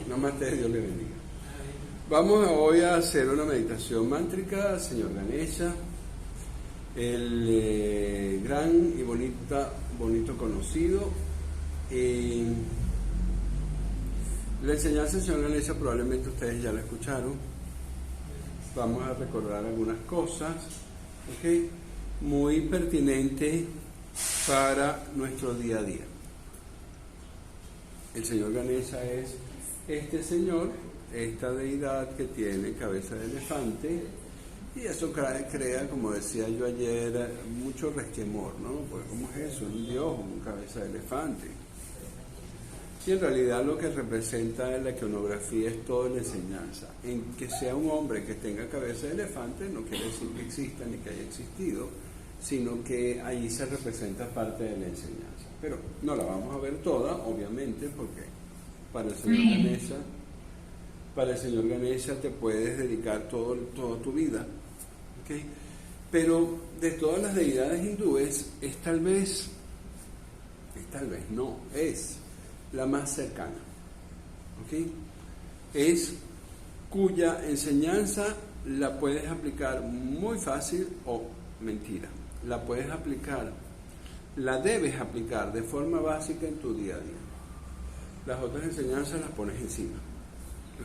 Namaste, Dios le bendiga. Vamos hoy a hacer una meditación mántrica, Señor Ganesha, el gran y bonito conocido. La enseñanza del Señor Ganesha probablemente ustedes ya la escucharon. Vamos a recordar algunas cosas, ¿ok? Muy pertinentes para nuestro día a día. El Señor Ganesha es este señor, esta deidad que tiene cabeza de elefante, y eso crea, como decía yo ayer, mucho resquemor, ¿no? Pues ¿cómo es eso? Un dios, un cabeza de elefante. Y en realidad lo que representa en la iconografía es toda la enseñanza. En que sea un hombre que tenga cabeza de elefante no quiere decir que exista ni que haya existido, sino que allí se representa parte de la enseñanza. Pero no la vamos a ver toda, obviamente, porque para el Señor Ganesha te puedes dedicar toda tu vida, ¿okay? Pero de todas las deidades hindúes es la más cercana, ¿okay? Es cuya enseñanza la puedes aplicar muy fácil o mentira. La puedes aplicar, la debes aplicar de forma básica en tu día a día. Las otras enseñanzas las pones encima,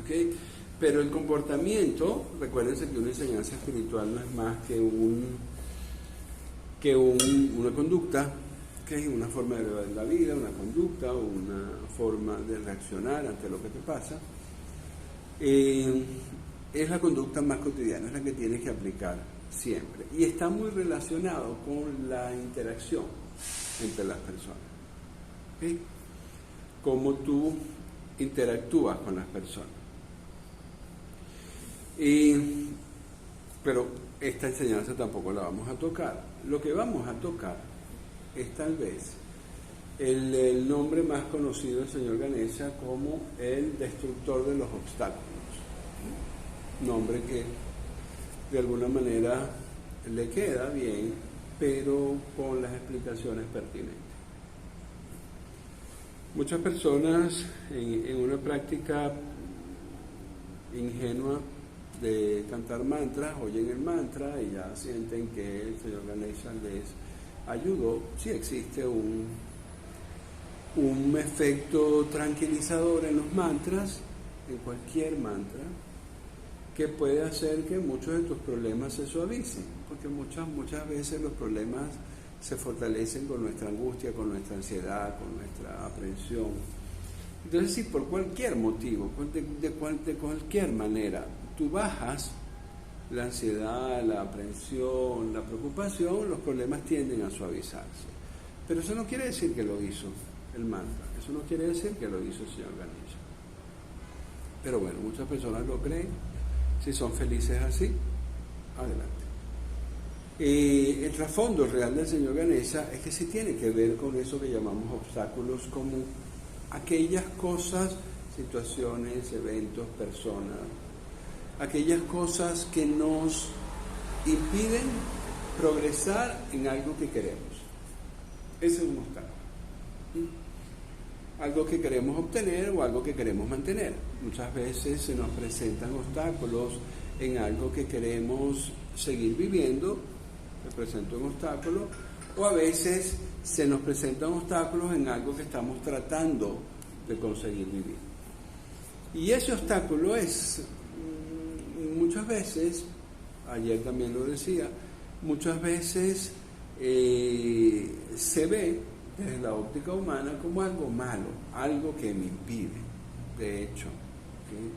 ¿ok? Pero el comportamiento, recuérdense que una enseñanza espiritual no es más que una conducta, ¿okay? Una forma de ver la vida, una conducta, una forma de reaccionar ante lo que te pasa. Es la conducta más cotidiana, es la que tienes que aplicar siempre, y está muy relacionado con la interacción entre las personas, ¿okay? Cómo tú interactúas con las personas. Pero esta enseñanza tampoco la vamos a tocar. Lo que vamos a tocar es tal vez el nombre más conocido del Señor Ganesha como el destructor de los obstáculos, nombre que de alguna manera le queda bien, pero con las explicaciones pertinentes. Muchas personas en una práctica ingenua de cantar mantras oyen el mantra y ya sienten que el Señor Ganesha les ayudó. Sí existe un efecto tranquilizador en los mantras, en cualquier mantra, que puede hacer que muchos de tus problemas se suavicen, porque muchas veces los problemas se fortalecen con nuestra angustia, con nuestra ansiedad, con nuestra aprensión. Entonces, si por cualquier motivo, de cualquier manera, tú bajas la ansiedad, la aprensión, la preocupación, los problemas tienden a suavizarse. Pero eso no quiere decir que lo hizo el mantra, eso no quiere decir que lo hizo el Señor Ganesha. Pero bueno, muchas personas lo creen. Si son felices así, adelante. El trasfondo real del Señor Ganesha es que sí tiene que ver con eso que llamamos obstáculos, como aquellas cosas, situaciones, eventos, personas, aquellas cosas que nos impiden progresar en algo que queremos. Ese es un obstáculo. Algo que queremos obtener o algo que queremos mantener. Muchas veces se nos presentan obstáculos en algo que queremos seguir viviendo, se presenta un obstáculo, o a veces se nos presentan obstáculos en algo que estamos tratando de conseguir vivir. Y ese obstáculo es, muchas veces, ayer también lo decía, muchas veces se ve desde la óptica humana como algo malo, algo que me impide. De hecho, ¿okay?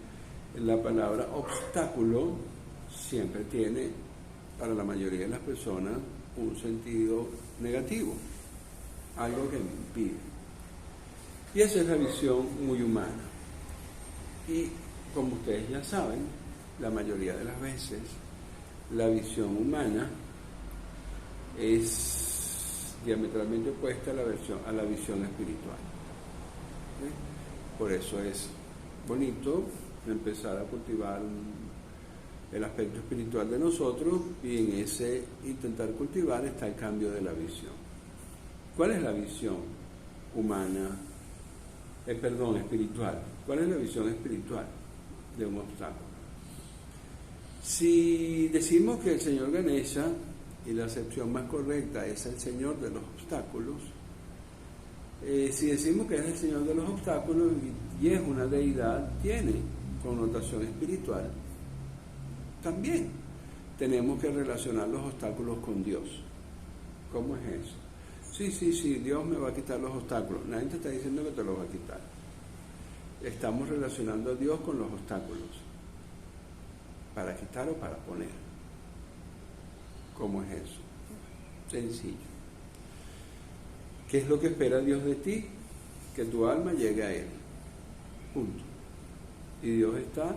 La palabra obstáculo siempre tiene, para la mayoría de las personas, un sentido negativo, algo que me impide. Y esa es la visión muy humana. Y como ustedes ya saben, la mayoría de las veces la visión humana es diametralmente opuesta a la visión espiritual. ¿Sí? Por eso es bonito empezar a cultivar el aspecto espiritual de nosotros, y en ese intentar cultivar está el cambio de la visión. ¿Cuál es la visión humana espiritual. ¿Cuál es la visión espiritual de un obstáculo? Si decimos que el señor Ganesha, y la acepción más correcta es el señor de los obstáculos, si decimos que es el señor de los obstáculos y es una deidad, tiene connotación espiritual, también tenemos que relacionar los obstáculos con Dios. ¿Cómo es eso? Sí, Dios me va a quitar los obstáculos. Nadie te está diciendo que te los va a quitar. Estamos relacionando a Dios con los obstáculos. ¿Para quitar o para poner? ¿Cómo es eso? Sencillo. ¿Qué es lo que espera Dios de ti? Que tu alma llegue a Él. Punto. Y Dios está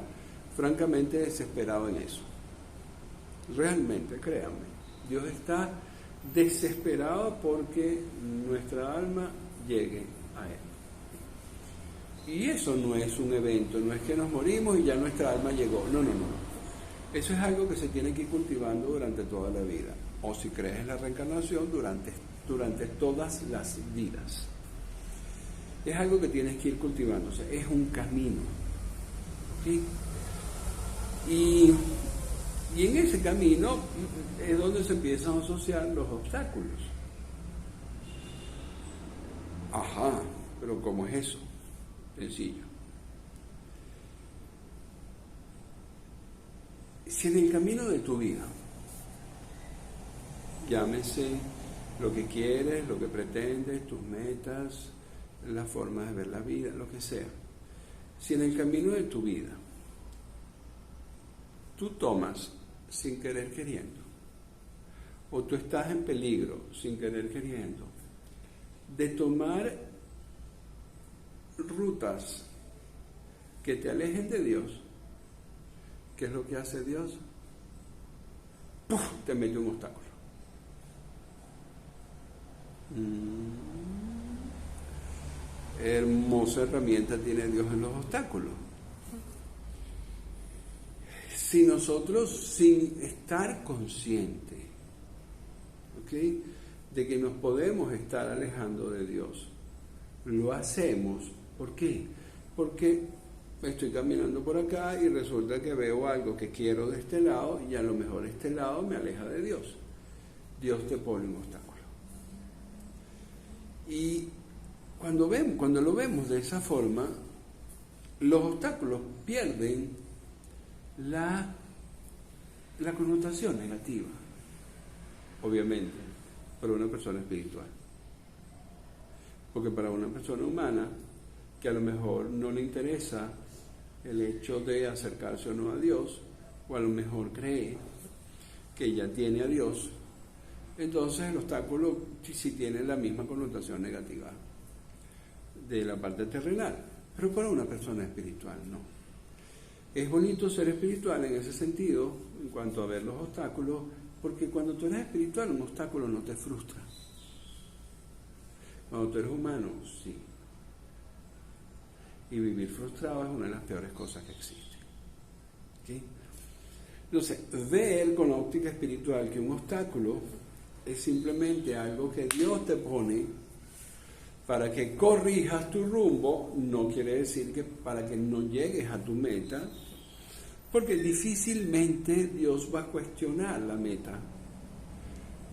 francamente desesperado en eso. Realmente, créanme. Dios está desesperado porque nuestra alma llegue a Él. Y eso no es un evento, no es que nos morimos y ya nuestra alma llegó. No. Eso es algo que se tiene que ir cultivando durante toda la vida. O si crees en la reencarnación, durante todas las vidas. Es algo que tienes que ir cultivándose, es un camino. ¿Sí? Y en ese camino es donde se empiezan a asociar los obstáculos. Ajá, pero ¿cómo es eso? Sencillo. Si en el camino de tu vida, llámese lo que quieres, lo que pretendes, tus metas, la forma de ver la vida, lo que sea, si en el camino de tu vida tú tomas sin querer queriendo, o tú estás en peligro sin querer queriendo, de tomar rutas que te alejen de Dios, ¿qué es lo que hace Dios? ¡Puf! Te mete un obstáculo. Hermosa herramienta tiene Dios en los obstáculos. Si nosotros, sin estar conscientes, ¿okay?, de que nos podemos estar alejando de Dios, lo hacemos, ¿por qué? Porque estoy caminando por acá y resulta que veo algo que quiero de este lado y a lo mejor este lado me aleja de Dios. Dios te pone un obstáculo. Y cuando lo vemos de esa forma, los obstáculos pierden la connotación negativa, obviamente, para una persona espiritual. Porque para una persona humana, que a lo mejor no le interesa el hecho de acercarse o no a Dios, o a lo mejor cree que ya tiene a Dios, entonces el obstáculo sí tiene la misma connotación negativa de la parte terrenal, pero para una persona espiritual no. Es bonito ser espiritual en ese sentido, en cuanto a ver los obstáculos, porque cuando tú eres espiritual, un obstáculo no te frustra. Cuando tú eres humano, sí. Y vivir frustrado es una de las peores cosas que existen. ¿Sí? Entonces, ver con la óptica espiritual que un obstáculo es simplemente algo que Dios te pone para que corrijas tu rumbo, no quiere decir que para que no llegues a tu meta, porque difícilmente Dios va a cuestionar la meta.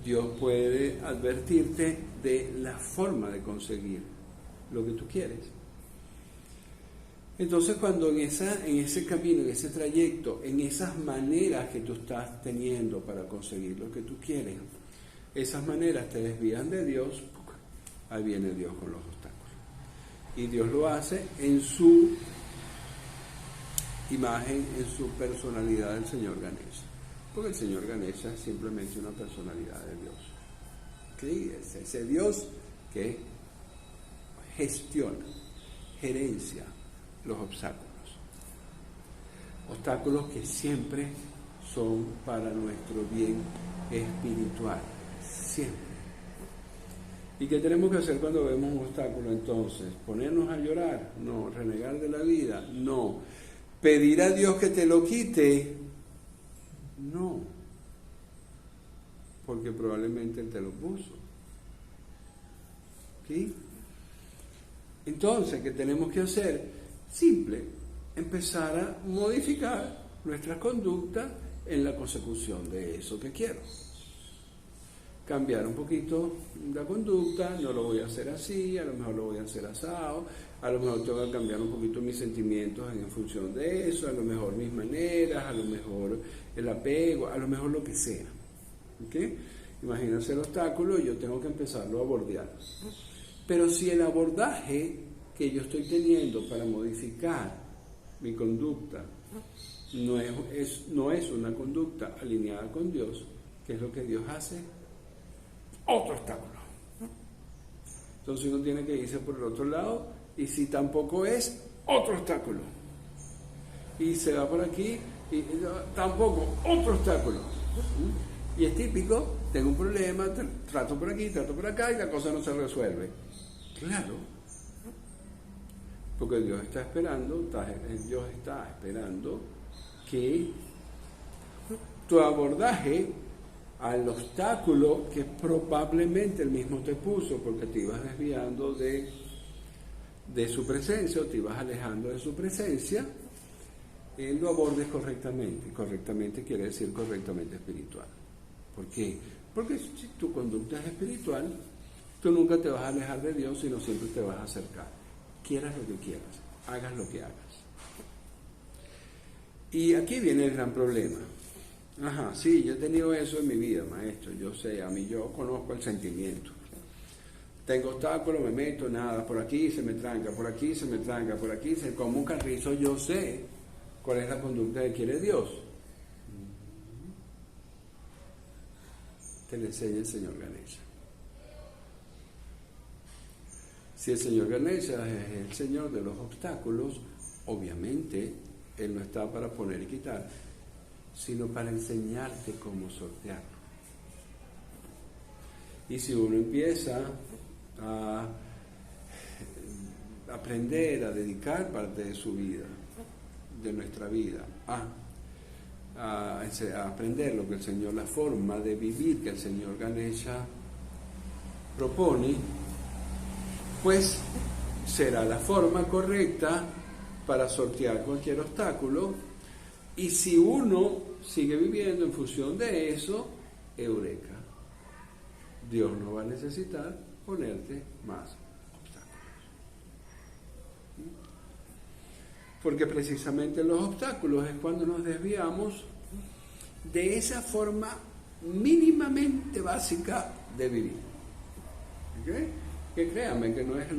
Dios puede advertirte de la forma de conseguir lo que tú quieres. Entonces, cuando en ese camino, en ese trayecto, en esas maneras que tú estás teniendo para conseguir lo que tú quieres, esas maneras te desvían de Dios, ahí viene Dios con los obstáculos. Y Dios lo hace en su imagen, en su personalidad del Señor Ganesha. Porque el Señor Ganesha es simplemente una personalidad de Dios. ¿Sí? Es ese Dios que gestiona, gerencia los obstáculos. Obstáculos que siempre son para nuestro bien espiritual. Siempre. ¿Y qué tenemos que hacer cuando vemos un obstáculo entonces? ¿Ponernos a llorar? No. ¿Renegar de la vida? No. ¿Pedir a Dios que te lo quite? No. Porque probablemente Él te lo puso. ¿Sí? Entonces, ¿qué tenemos que hacer? Simple, empezar a modificar nuestra conducta en la consecución de eso que quiero. Cambiar un poquito la conducta, no lo voy a hacer así, a lo mejor lo voy a hacer asado, a lo mejor tengo que cambiar un poquito mis sentimientos en función de eso, a lo mejor mis maneras, a lo mejor el apego, a lo mejor lo que sea. ¿Okay? Imagínense el obstáculo y yo tengo que empezarlo a bordear. Pero si el abordaje que yo estoy teniendo para modificar mi conducta no es una conducta alineada con Dios, ¿qué es lo que Dios hace? Otro obstáculo. Entonces uno tiene que irse por el otro lado, y si tampoco es, otro obstáculo. Y se va por aquí, y tampoco, otro obstáculo. Y es típico, tengo un problema, trato por aquí, trato por acá, y la cosa no se resuelve. Claro, porque Dios está esperando que tu abordaje al obstáculo que probablemente Él mismo te puso, porque te ibas desviando de su presencia, o te ibas alejando de su presencia, lo abordes correctamente. Correctamente quiere decir correctamente espiritual. ¿Por qué? Porque si tu conducta es espiritual, tú nunca te vas a alejar de Dios, sino siempre te vas a acercar. Quieras lo que quieras, hagas lo que hagas. Y aquí viene el gran problema. Ajá, sí, yo he tenido eso en mi vida, maestro, yo sé, yo conozco el sentimiento. Tengo obstáculos, me meto, nada, por aquí se me tranca, por aquí se me tranca, por aquí como un carrizo, yo sé cuál es la conducta que quiere Dios. Te le enseña el Señor Ganesha. Si el Señor Ganesha es el Señor de los obstáculos, obviamente Él no está para poner y quitar, sino para enseñarte cómo sortearlo. Y si uno empieza a aprender, a dedicar parte de su vida, de nuestra vida, a aprender lo que el Señor, la forma de vivir que el Señor Ganesha propone, pues será la forma correcta para sortear cualquier obstáculo. Y si uno sigue viviendo en función de eso, eureka, Dios no va a necesitar ponerte más obstáculos. Porque precisamente los obstáculos es cuando nos desviamos de esa forma mínimamente básica de vivir. ¿Okay? Que créanme que no es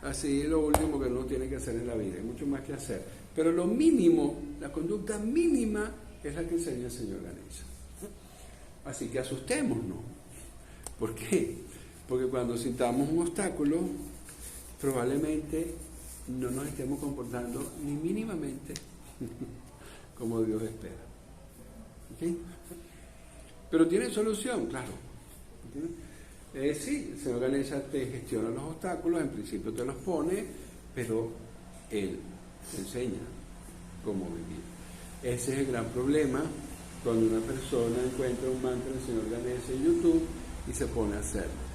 así lo último que uno tiene que hacer en la vida, hay mucho más que hacer. Pero lo mínimo, la conducta mínima, es la que enseña el Señor Ganesha. Así que asustémonos. ¿Por qué? Porque cuando sintamos un obstáculo, probablemente no nos estemos comportando ni mínimamente como Dios espera. ¿Okay? Pero tiene solución, claro. ¿Okay? Sí, el Señor Ganesha te gestiona los obstáculos, en principio te los pone, pero Él te enseña cómo vivir. Ese es el gran problema cuando una persona encuentra un mantra del Señor Ganesha en YouTube y se pone a hacerlo.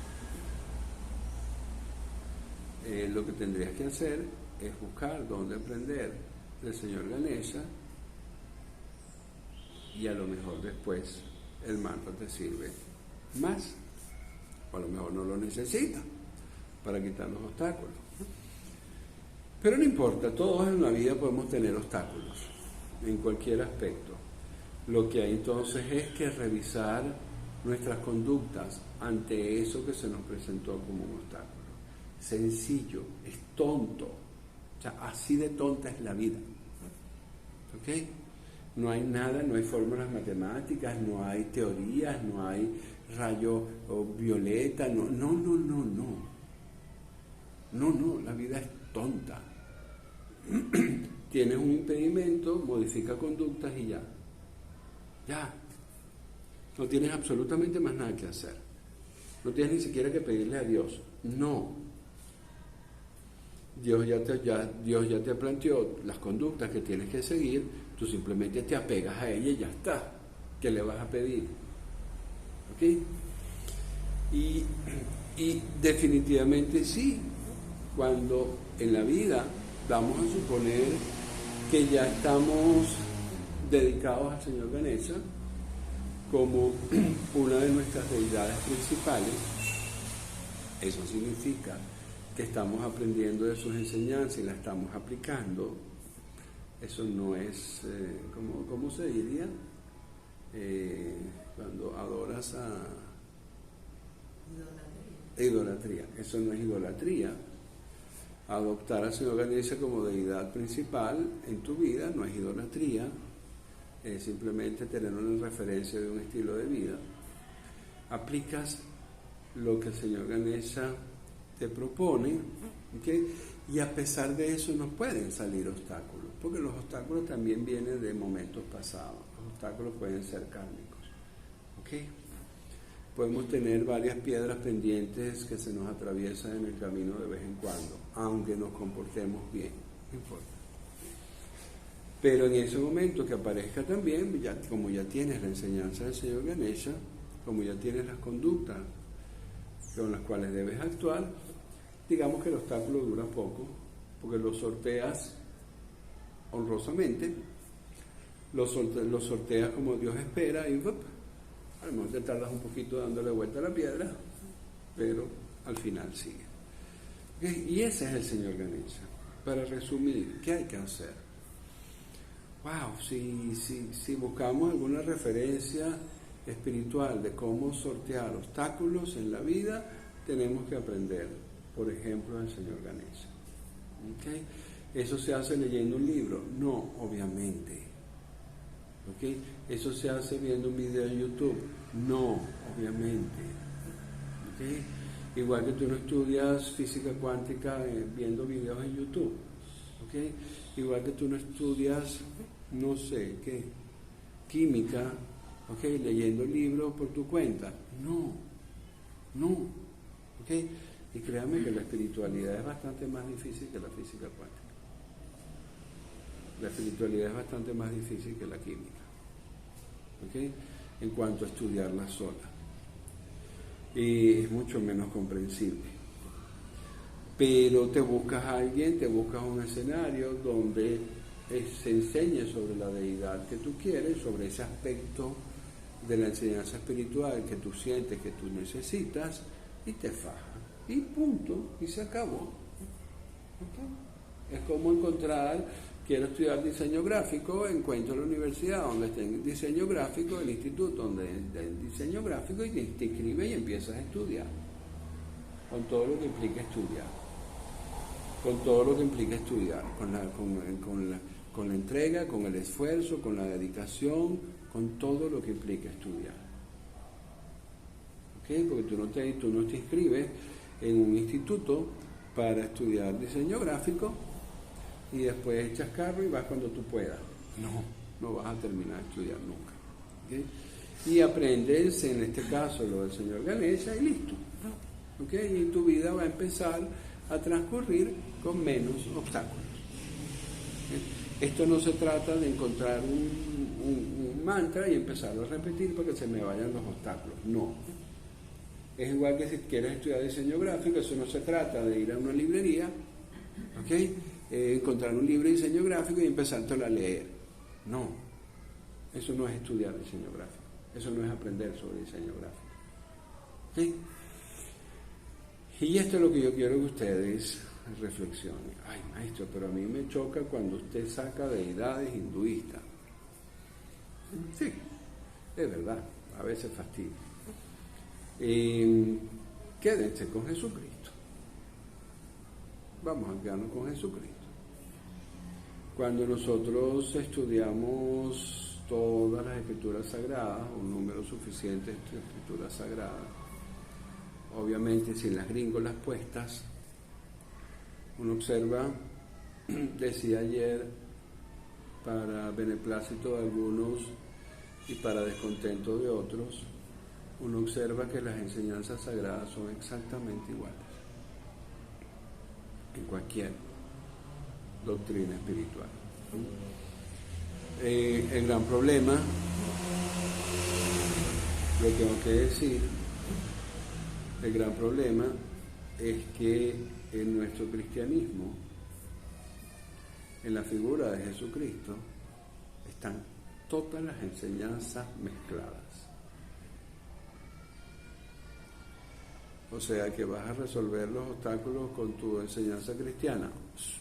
Lo que tendrías que hacer es buscar dónde aprender del Señor Ganesha, y a lo mejor después el mantra te sirve más, o a lo mejor no lo necesitas para quitar los obstáculos. Pero no importa, todos en la vida podemos tener obstáculos, en cualquier aspecto. Lo que hay entonces es que revisar nuestras conductas ante eso que se nos presentó como un obstáculo. Sencillo, es tonto. O sea, así de tonta es la vida. ¿Ok? No hay nada, no hay fórmulas matemáticas, no hay teorías, no hay rayo violeta, no, la vida es tonta. Tienes un impedimento, modifica conductas y ya. No tienes absolutamente más nada que hacer. No tienes ni siquiera que pedirle a Dios. No. Dios ya te planteó las conductas que tienes que seguir, tú simplemente te apegas a ella y ya está. ¿Qué le vas a pedir? ¿Ok? Y Y definitivamente sí, cuando en la vida vamos a suponer que ya estamos dedicados al Señor Ganesha como una de nuestras deidades principales, eso significa que estamos aprendiendo de sus enseñanzas y la estamos aplicando. Eso no es, ¿cómo se diría? Cuando adoras a... Idolatría. Eso no es idolatría. Adoptar al Señor Ganesha como deidad principal en tu vida no es idolatría, es simplemente tener una referencia de un estilo de vida. Aplicas lo que el Señor Ganesha te propone, ¿okay? Y a pesar de eso no pueden salir obstáculos, porque los obstáculos también vienen de momentos pasados. Los obstáculos pueden ser kármicos, ¿okay? Podemos tener varias piedras pendientes que se nos atraviesan en el camino de vez en cuando, aunque nos comportemos bien, no importa. Pero en ese momento que aparezca también, como ya tienes la enseñanza del Señor Ganesha, como ya tienes las conductas con las cuales debes actuar, digamos que el obstáculo dura poco, porque lo sorteas honrosamente, lo sorteas como Dios espera y a lo mejor te tardas un poquito dándole vuelta a la piedra, pero al final sigue. ¿Okay? Y ese es el Señor Ganesha. Para resumir, ¿qué hay que hacer? Wow, si buscamos alguna referencia espiritual de cómo sortear obstáculos en la vida, tenemos que aprender, por ejemplo, del Señor Ganesha. ¿Okay? ¿Eso se hace leyendo un libro? No, obviamente. ¿Okay? ¿Eso se hace viendo un video en YouTube? No, obviamente. ¿Okay? Igual que tú no estudias física cuántica viendo videos en YouTube. ¿Okay? Igual que tú no estudias, no sé qué, química, ¿okay? Leyendo libros por tu cuenta. No. ¿Okay? Y créanme que la espiritualidad es bastante más difícil que la física cuántica. La espiritualidad es bastante más difícil que la química, ¿okay? En cuanto a estudiarla sola. Y es mucho menos comprensible. Pero te buscas a alguien, te buscas un escenario donde se enseñe sobre la deidad que tú quieres, sobre ese aspecto de la enseñanza espiritual que tú sientes, que tú necesitas, y te fajas. Y punto, y se acabó. ¿Okay? Es como encontrar... Quiero estudiar diseño gráfico, encuentro la universidad donde está en diseño gráfico, el instituto donde está en diseño gráfico, y te inscribes y empiezas a estudiar. Con todo lo que implica estudiar. Con todo lo que implica estudiar. Con la entrega, con el esfuerzo, con la dedicación, con todo lo que implica estudiar. ¿Okay? Porque tú no te inscribes en un instituto para estudiar diseño gráfico y después echas carro y vas cuando tú puedas. No vas a terminar de estudiar nunca. ¿Okay? Y aprendes, en este caso, lo del Señor Ganesha y listo. ¿Okay? Y tu vida va a empezar a transcurrir con menos obstáculos. ¿Okay? Esto no se trata de encontrar un mantra y empezarlo a repetir para que se me vayan los obstáculos. No. Es igual que si quieres estudiar diseño gráfico, eso no se trata de ir a una librería, ¿okay? Encontrar un libro de diseño gráfico y empezártelo a leer. No, eso no es estudiar diseño gráfico, eso no es aprender sobre diseño gráfico. ¿Okay? Y esto es lo que yo quiero que ustedes reflexionen. Ay, maestro, pero a mí me choca cuando usted saca deidades hinduistas. Sí, es verdad, a veces fastidia. Quédense con Jesucristo. Vamos a quedarnos con Jesucristo. Cuando nosotros estudiamos todas las escrituras sagradas, un número suficiente de escrituras sagradas, obviamente sin las gringolas puestas, uno observa, decía ayer, para beneplácito de algunos y para descontento de otros, uno observa que las enseñanzas sagradas son exactamente iguales en cualquier doctrina espiritual. El gran problema, lo tengo que decir, El gran problema es que en nuestro cristianismo, en la figura de Jesucristo, están todas las enseñanzas mezcladas. O sea, que vas a resolver los obstáculos con tu enseñanza cristiana.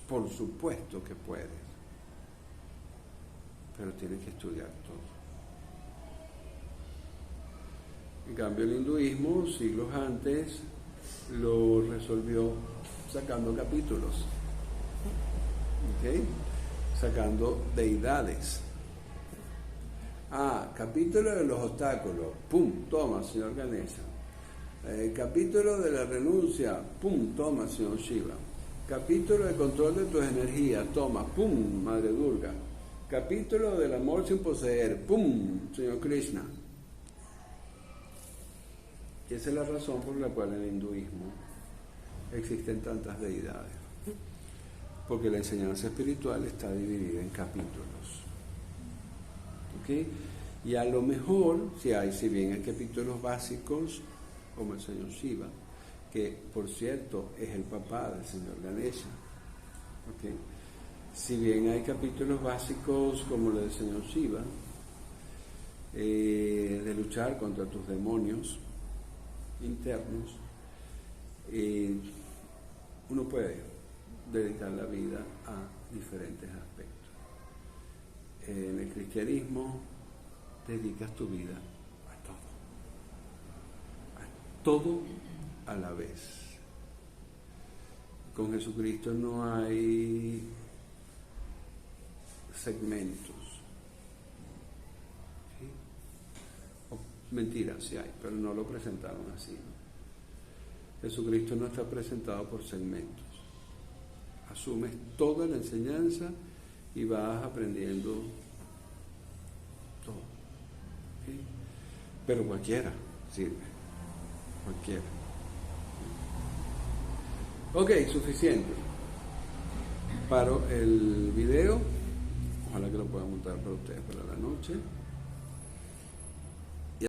Por supuesto que puedes, pero tienes que estudiar todo. En cambio, el hinduismo, siglos antes, lo resolvió sacando capítulos, ¿ok? Sacando deidades. Capítulo de los obstáculos, ¡pum! Toma, señor Ganesha. Capítulo de la renuncia, ¡pum! Toma, señor Shiva. Capítulo de control de tus energías, toma, ¡pum! Madre Durga. Capítulo del amor sin poseer, ¡pum! Señor Krishna. Y esa es la razón por la cual en el hinduismo existen tantas deidades. Porque la enseñanza espiritual está dividida en capítulos. ¿Ok? Y a lo mejor, si bien hay capítulos básicos, como el señor Shiva, que por cierto es el papá del señor Ganesha, ¿ok? Si bien hay capítulos básicos como el del señor Shiva, de luchar contra tus demonios internos, uno puede dedicar la vida a diferentes aspectos. En el cristianismo dedicas tu vida a todo a la vez. Con Jesucristo no hay segmentos. ¿Sí? Mentira, sí hay, pero no lo presentaron así, ¿no? Jesucristo no está presentado por segmentos. Asumes toda la enseñanza y vas aprendiendo todo. ¿Sí? Pero cualquiera sirve. Cualquiera. Ok, suficiente. Paro el video. Ojalá que lo pueda montar para ustedes para la noche.